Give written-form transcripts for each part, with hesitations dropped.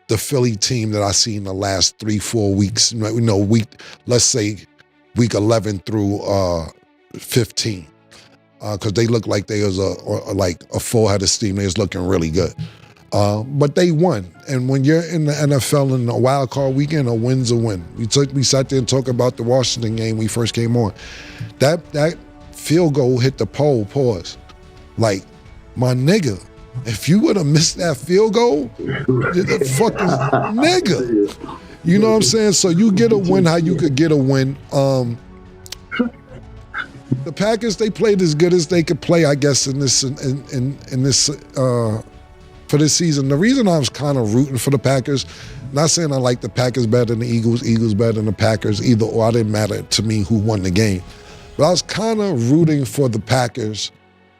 the Philly team that I seen the last 3-4 weeks. Let's say week 11 through 15, because they look like they was a full head of steam. They was looking really good, but they won. And when you're in the NFL in a wild card weekend, a win's a win. We sat there and talked about the Washington game when we first came on. That field goal hit the pole. Pause. Like, my nigga, if you would have missed that field goal, you're the fucking nigga. You know what I'm saying? So you get a win how you could get a win. The Packers, they played as good as they could play, I guess, in this for this season. The reason I was kind of rooting for the Packers, not saying I like the Packers better than the Eagles better than the Packers, either or. It didn't matter to me who won the game. But I was kind of rooting for the Packers.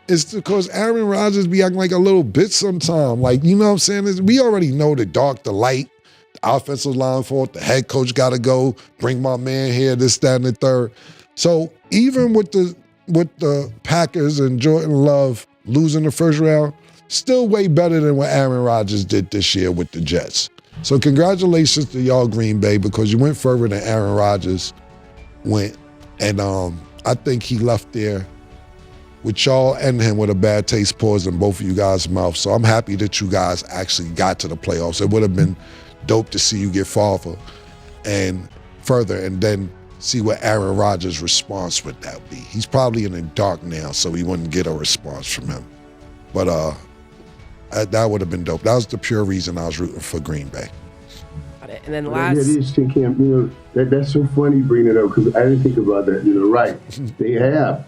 It's because Aaron Rodgers be acting like a little bitch sometime. Like, you know what I'm saying? We already know the dark, the light, the offensive line fault, the head coach got to go, bring my man here, this, that, and the third. So even with the Packers and Jordan Love losing the first round, still way better than what Aaron Rodgers did this year with the Jets. So congratulations to y'all, Green Bay, because you went further than Aaron Rodgers went. And I think he left there with y'all and him with a bad taste paused in both of you guys' mouths. So I'm happy that you guys actually got to the playoffs. It would have been dope to see you get farther and further and then see what Aaron Rodgers' response would that be. He's probably in the dark now, so we wouldn't get a response from him. But that would have been dope. That was the pure reason I was rooting for Green Bay. And then last... Yeah, it is, Cam. That's so funny bringing it up because I didn't think about that. Right. They have.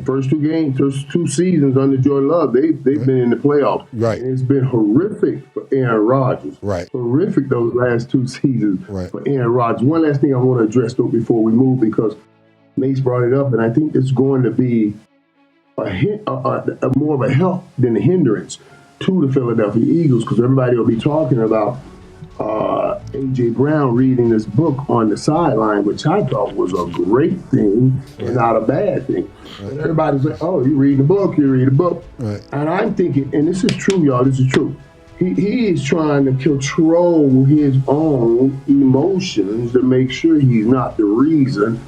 First two seasons under Jordan Love, they've been in the playoffs. Right. And it's been horrific for Aaron Rodgers. Right. Horrific those last 2 seasons for Aaron Rodgers. One last thing I want to address though before we move, because Mase brought it up, and I think it's going to be a more of a help than a hindrance to the Philadelphia Eagles, because everybody will be talking about A.J. Brown reading this book on the sideline, which I thought was a great thing and not a bad thing. Right. And everybody's like, oh, you read a book. Right. And I'm thinking, and this is true, y'all, this is true. He is trying to control his own emotions to make sure he's not the reason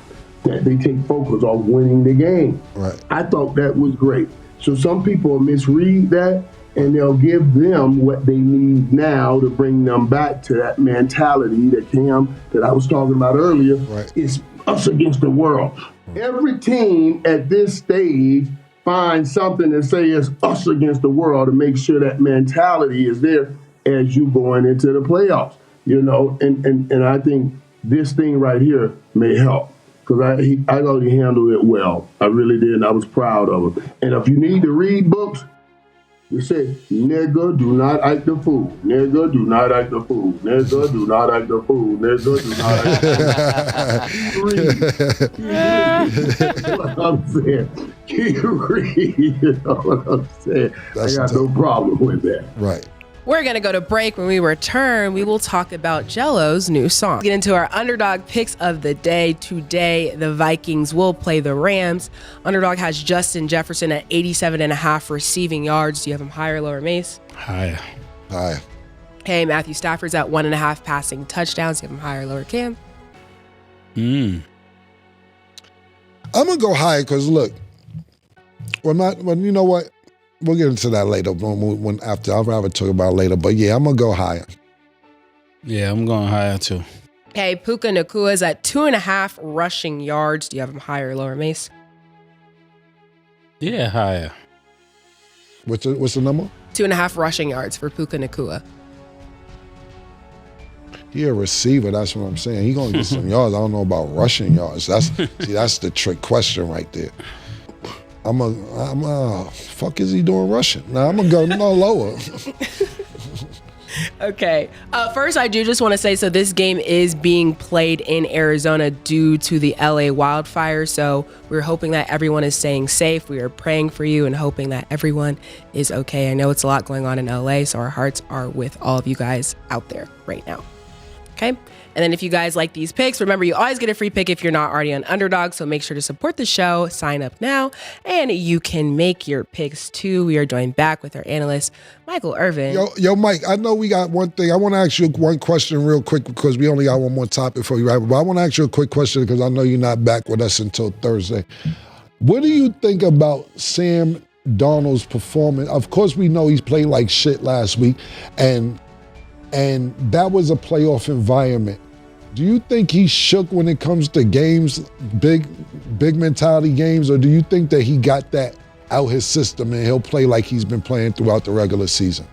that they take focus off winning the game. Right. I thought that was great. So some people misread that, and they'll give them what they need now to bring them back to that mentality that I was talking about earlier. Right. It's us against the world. Every team at this stage finds something to say it's us against the world to make sure that mentality is there as you going into the playoffs. And I think this thing right here may help. Because I thought he handled it well. I really did, and I was proud of him. And if you need to read books, you say, nigga, do not act the fool. Nigga, do not act the fool. Nigga, do not act the fool. Nigga, do not act the fool. Read. What I'm saying. Keep reading. You know what I'm saying? I got no problem with that. Right. We're going to go to break. When we return, we will talk about Jello's new song. Get into our underdog picks of the day. Today, the Vikings will play the Rams. Underdog has Justin Jefferson at 87.5 receiving yards. Do you have him higher or lower, Mase? Higher. Okay, Matthew Stafford's at 1.5 passing touchdowns. Do you have him higher or lower, Cam? I'm going to go higher because, look, you know what? We'll get into that later. After I'll rather talk about it later. But yeah, I'm gonna go higher. Yeah, I'm going higher too. Okay, Puka Nakua's at 2.5 rushing yards. Do you have him higher or lower, Mase? Yeah, higher. What's the number? 2.5 rushing yards for Puka Nakua. He a receiver. That's what I'm saying. He gonna get some yards. I don't know about rushing yards. That's the trick question right there. Fuck is he doing rushing? Now I'm gonna go no lower. Okay. First, I do just want to say, so this game is being played in Arizona due to the LA wildfire. So we're hoping that everyone is staying safe. We are praying for you and hoping that everyone is okay. I know it's a lot going on in LA, so our hearts are with all of you guys out there right now. Okay. And then if you guys like these picks, remember you always get a free pick if you're not already on Underdog. So make sure to support the show, sign up now, and you can make your picks too. We are joined back with our analyst, Michael Irvin. Yo, Mike, I know we got one thing. I want to ask you one question real quick because we only got one more topic before we wrap up. But I want to ask you a quick question because I know you're not back with us until Thursday. What do you think about Sam Darnold's performance? Of course, we know he's played like shit last week, and that was a playoff environment. Do you think he shook when it comes to games, big mentality games, or do you think that he got that out his system and he'll play like he's been playing throughout the regular season?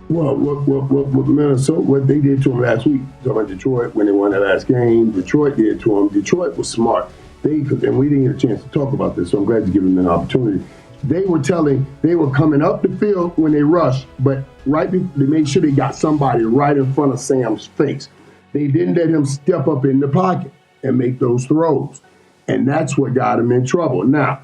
Well, what Minnesota, what they did to him last week, talking about Detroit when they won that last game, Detroit did to him. Detroit was smart. And we didn't get a chance to talk about this, so I'm glad to give them an opportunity. They were coming up the field when they rushed, but they made sure they got somebody right in front of Sam's face. They didn't let him step up in the pocket and make those throws. And that's what got him in trouble. Now,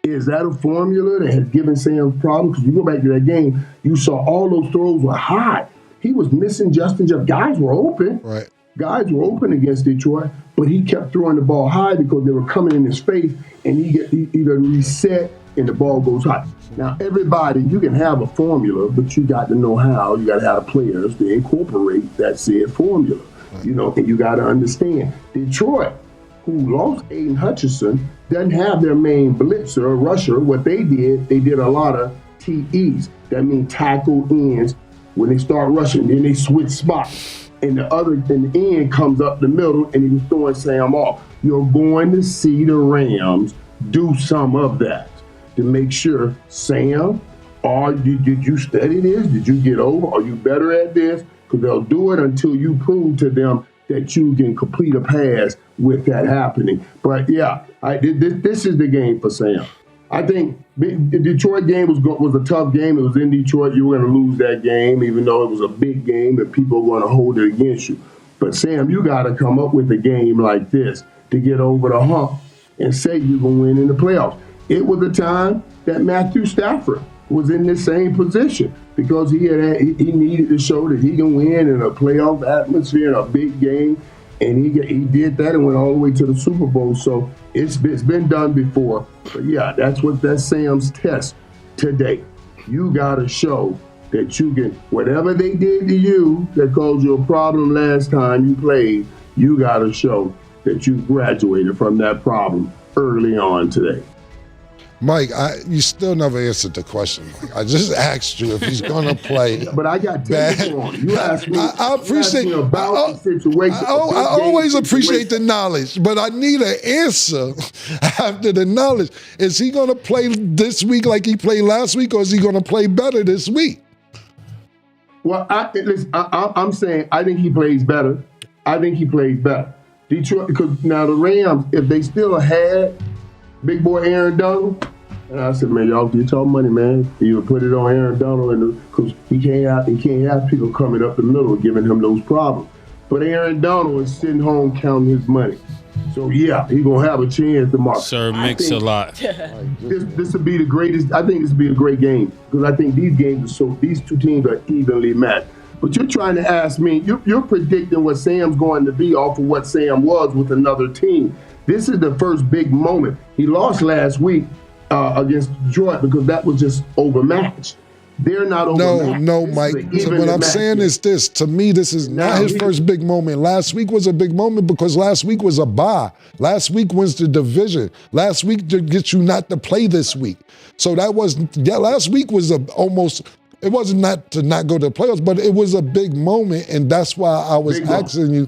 is that a formula that has given Sam problems? Because you go back to that game, you saw all those throws were high. He was missing Justin Jeff. Guys were open. Right. Guys were open against Detroit, but he kept throwing the ball high because they were coming in his face, and he done reset, and the ball goes high. Now, everybody, you can have a formula, but you got to know how. You got to have the players to incorporate that said formula, and you got to understand. Detroit, who lost Aiden Hutchinson, doesn't have their main blitzer, rusher. What they did a lot of TEs. That means tackle ends. When they start rushing, then they switch spots. And the end comes up the middle, and he was throwing Sam off. You're going to see the Rams do some of that to make sure, Sam, did you study this? Did you get over? Are you better at this? Because they'll do it until you prove to them that you can complete a pass with that happening. But yeah, this is the game for Sam. I think the Detroit game was a tough game. It was in Detroit. You were going to lose that game, even though it was a big game and people were going to hold it against you. But, Sam, you got to come up with a game like this to get over the hump and say you're going to win in the playoffs. It was a time that Matthew Stafford was in the same position because he needed to show that he can win in a playoff atmosphere in a big game. And he did that and went all the way to the Super Bowl. So it's been done before. But, yeah, that's Sam's test today. You got to show that you can, whatever they did to you that caused you a problem last time you played, you got to show that you graduated from that problem early on today. Mike, you still never answered the question, Mike. I just asked you if he's going to play. But I got tickets on. You asked me, I appreciate about the situation. I always appreciate the knowledge, but I need an answer after the knowledge. Is he going to play this week like he played last week, or is he going to play better this week? Well, I'm saying I think he plays better. Detroit, because now the Rams, if they still had big boy Aaron Donald, and I said, man, y'all get your money, man. You put it on Aaron Donald, because he can't have people coming up the middle giving him those problems. But Aaron Donald is sitting home counting his money. So yeah, he's gonna have a chance to mark. Sir, mix a lot. This will be the greatest. I think this will be a great game because I think these two teams are evenly matched. But you're trying to ask me, you're predicting what Sam's going to be off of what Sam was with another team. This is the first big moment. He lost last week against Detroit because that was just overmatched. They're not overmatched. No, Mike. So what I'm saying is this. To me, this is not his first big moment. Last week was a big moment because last week was a bye. Last week wins the division. Last week to get you not to play this week. So last week was it wasn't not to not go to the playoffs, but it was a big moment, and that's why I was asking you,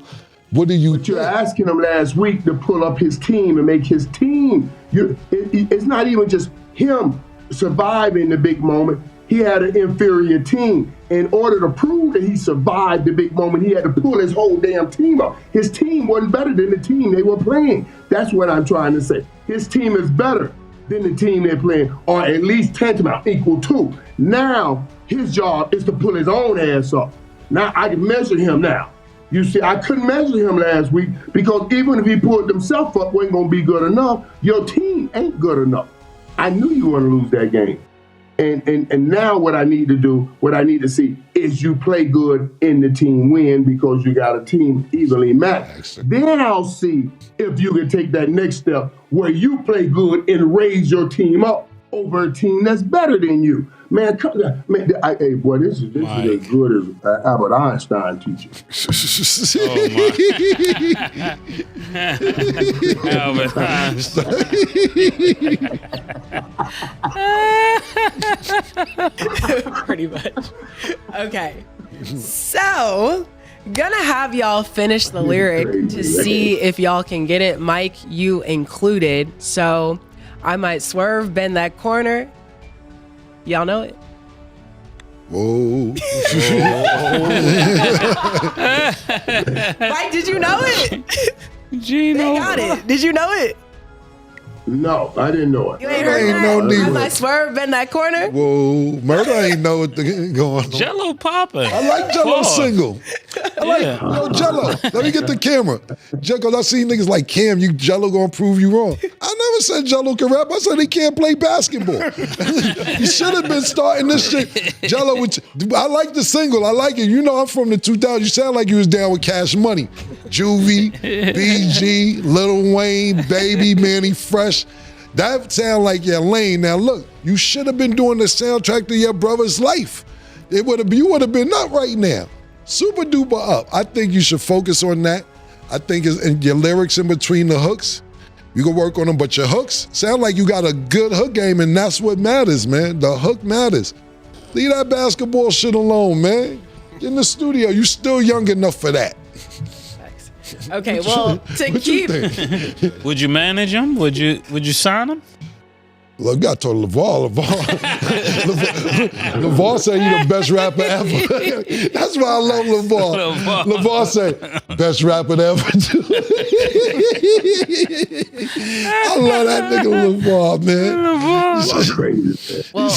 what do you think? You're asking him last week to pull up his team and make his team. It's not even just him surviving the big moment. He had an inferior team. In order to prove that he survived the big moment, he had to pull his whole damn team up. His team wasn't better than the team they were playing. That's what I'm trying to say. His team is better than the team they're playing, or at least tantamount, equal to. Now, his job is to pull his own ass up. Now, I can measure him now. You see, I couldn't measure him last week because even if he pulled himself up, wasn't going to be good enough. Your team ain't good enough. I knew you were going to lose that game. And now what I need to see is you play good in the team win because you got a team evenly matched. Then I'll see if you can take that next step where you play good and raise your team up over a team that's better than you. Man, hey, boy, this is as good as Albert Einstein teaching. Albert Einstein. Pretty much. Okay. So, gonna have y'all finish the lyric to see if y'all can get it. Mike, you included. So, I might swerve, bend that corner. Y'all know it? Whoa. Mike, did you know it? Gino. They got it. Did you know it? No, I didn't know it. You ain't heard that? no need. I might swerve, bend that corner. Whoa, Murder ain't know what going on. Jello popping. I like Jello single. I like yo Jello. Let me get the camera. Because I seen niggas like Cam, you Jello gonna prove you wrong. I never said Jello can rap. I said he can't play basketball. You should have been starting this shit. Jello, I like the single. I like it. You know I'm from the 2000s. You sound like you was down with Cash Money. Juvie, BG, Lil Wayne, Baby, Manny Fresh. That sound like your lane. Now look, you should have been doing the soundtrack to your brother's life. You would have been up right now. Super duper up. I think you should focus on that. I think in your lyrics in between the hooks, you can work on them, but your hooks sound like you got a good hook game, and that's what matters, man. The hook matters. Leave that basketball shit alone, man. Get in the studio. You still young enough for that. Okay, well, to keep. Would you manage him? Would you sign him? Look, I told LeVar said you the best rapper ever. That's why I love LeVar. LeVar said, best rapper ever. I love that nigga LeVar, man. Well,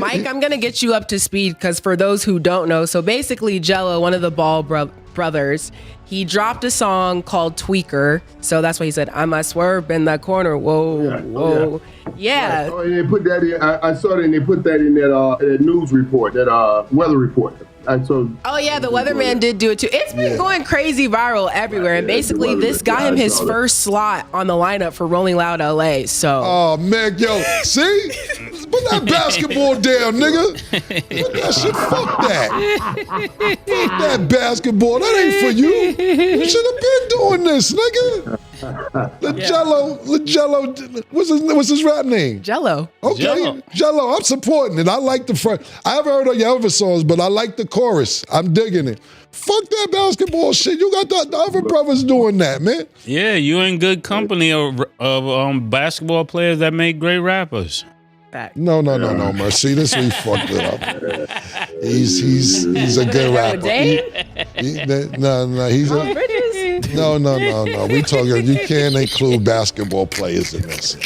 Mike, I'm going to get you up to speed because for those who don't know, so basically Jello, one of the Ball brothers, he dropped a song called Tweaker. So that's why he said, I might swerve in that corner. Whoa. Yeah. Oh, and they put that in. I saw that, and they put that in that news report, that weather report. Oh yeah, the weatherman did do it too. It's been going crazy viral everywhere, and basically this got him his first slot on the lineup for Rolling Loud LA. So. Oh man, yo, see, put that basketball down, nigga. Put that shit. Fuck that. Fuck that basketball. That ain't for you. You should have been doing this, nigga. Jello, what's his rap name? Jello. Okay, Jello. I'm supporting it. I like the front. I haven't heard of your other songs, but I like the chorus. I'm digging it. Fuck that basketball shit. You got the other brothers doing that, man. Yeah, you in good company of basketball players that make great rappers. No, Mercy. This we fucked it up. He's a good rapper. No. We talking. You can't include basketball players in this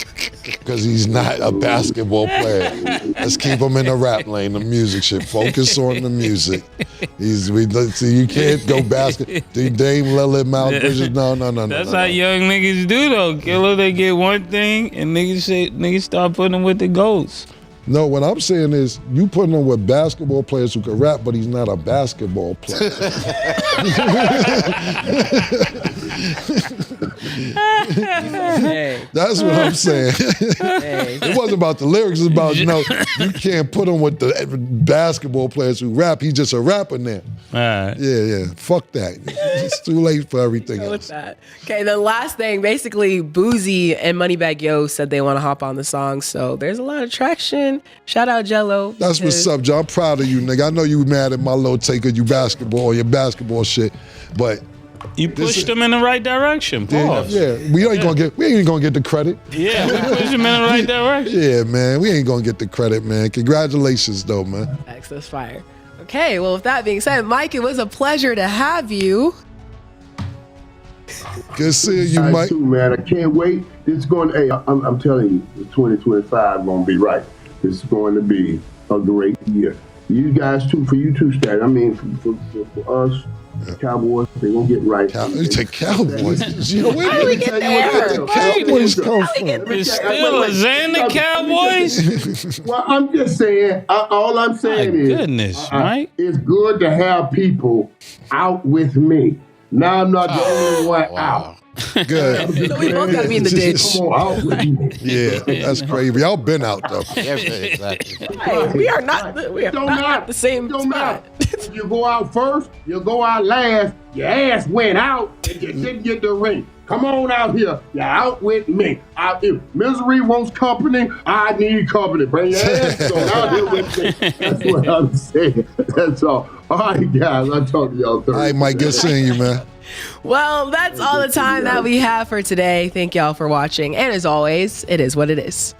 because he's not a basketball player. Let's keep him in the rap lane, the music shit. Focus on the music. You can't go Dame Lillard, Mount Bridges. No. That's how young niggas do though. Killer, they get one thing and niggas start putting them with the goats. No, what I'm saying is you putting him with basketball players who can rap, but he's not a basketball player. That's what I'm saying. It wasn't about the lyrics. It's about, you can't put him with the basketball players who rap. He's just a rapper now. All right. Yeah. Fuck that. It's too late for everything else. With that. Okay, the last thing, basically, Boozy and Moneybagg Yo said they want to hop on the song, so there's a lot of traction. Shout out Jello. That's what's up, Joe. I'm proud of you, nigga. I know you mad at my little take of your basketball shit, but you pushed them in the right direction. Pause. Yeah. We ain't gonna get the credit. Yeah, we pushed them in the right direction. Yeah, man. We ain't gonna get the credit, man. Congratulations, though, man. That's fire. Okay, well, with that being said, Mike, it was a pleasure to have you. Good seeing you, Mike. Too, man. I can't wait. It's going. Hey, I'm telling you, 2025 gonna be right. It's going to be a great year. You guys too, for you too, Stat. I mean, for us, Cowboys, they gonna get right. You take Cowboys. You know, where How do we did get there? the Cowboys come from? It's Steelers and the Cowboys. Well, I'm just saying. All I'm saying My is, goodness, Mike. it's good to have people out with me. Now I'm not the only one out. Good. So we both got to be in the ditch. Come on, out with me. Yeah, that's crazy. Y'all been out though. Exactly. Hey, we are not at the same Don't spot. matter. You go out first, you go out last, your ass went out, and you didn't get the ring. Come on out here. You're out with me. If misery wants company, I need company. Bring your ass on out here with me. That's what I'm saying. That's all. All right, guys. I'll talk to y'all Thursday. All right, Mike, good seeing you, man. Well, that's all the time that we have for today. Thank y'all for watching. And as always, it is what it is.